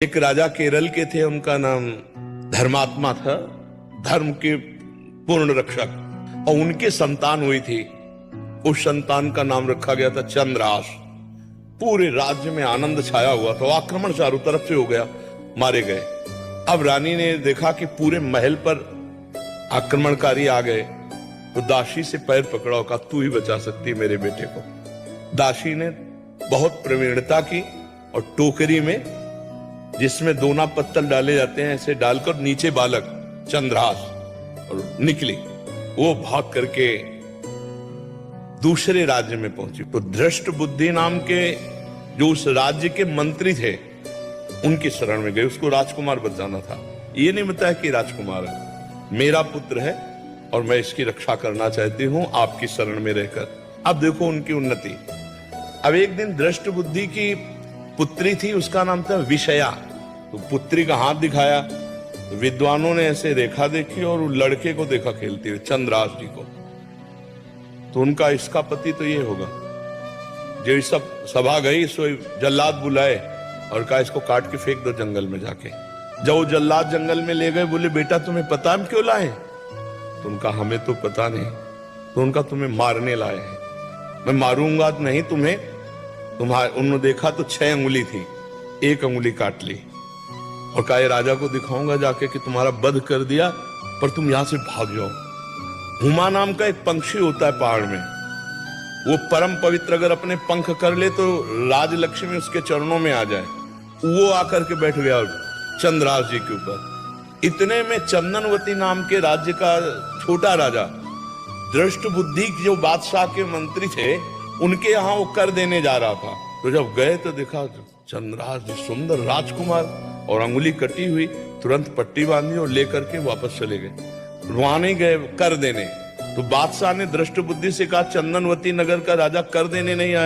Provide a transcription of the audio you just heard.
एक राजा केरल के थे, उनका नाम धर्मात्मा था, धर्म के पूर्ण रक्षक, और उनके संतान हुई थी। उस संतान का नाम रखा गया था चंद्रहास। पूरे राज्य में आनंद छाया हुआ था। आक्रमण चारों तरफ से हो गया, मारे गए। अब रानी ने देखा कि पूरे महल पर आक्रमणकारी आ गए, तो दासी से पैर पकड़ा और कहा, तू ही बचा सकती है मेरे बेटे को। दासी ने बहुत प्रवीणता की और टोकरी में, जिसमें दोना पत्तल डाले जाते हैं, ऐसे डालकर नीचे बालक चंद्रहास, और निकली। वो भाग करके दूसरे राज्य में पहुंची। तो धृष्ट बुद्धि नाम के जो उस राज्य के मंत्री थे, उनकी शरण में गए। उसको राजकुमार बचाना था। ये नहीं बताया कि राजकुमार है, मेरा पुत्र है और मैं इसकी रक्षा करना चाहती हूं आपकी शरण में रहकर। अब देखो उनकी उन्नति। अब एक दिन धृष्ट बुद्धि की पुत्री थी, उसका नाम था विषया। तो पुत्री का हाथ दिखाया, तो विद्वानों ने ऐसे रेखा देखी और लड़के को देखा खेलते हुए, चंद्रहास जी को। तो उनका इसका पति तो ये होगा। जो सब सभा गई, सो जल्लाद बुलाए और कहा, इसको काट के फेंक दो जंगल में जाके। जब वो जल्लाद जंगल में ले गए, बोले, बेटा तुम्हें पता हम क्यों लाए? तो उनका, हमें तो पता नहीं। तो उनका, तुम्हें मारने लाए हैं। मैं मारूंगा नहीं तुम्हें। उन्होंने देखा तो 6 अंगुली थी, 1 अंगुली काट ली और कहा, राजा को दिखाऊंगा जाके कि तुम्हारा वध कर दिया, पर तुम यहां से भाग जाओ। हुमा नाम का एक पंछी होता है पहाड़ में, वो परम पवित्र, अगर अपने पंख कर ले तो राजलक्ष्मी उसके चरणों में आ जाए। वो आकर के बैठ गया चंद्रहास जी के ऊपर। इतने में चंदनवती नाम के राज्य का छोटा राजा, दृष्ट बुद्धि जो बादशाह के मंत्री थे, उनके यहाँ वो कर देने जा रहा था। तो जब गए तो देखा चंद्रहास जी सुंदर राजकुमार, और अंगुली कटी हुई, तुरंत पट्टी बांधी और लेकर के वापस चले गए। वहां नहीं गए कर देने। तो बादशाह ने दृष्ट बुद्धि से कहा, चंदनवती नगर का राजा कर देने नहीं आया।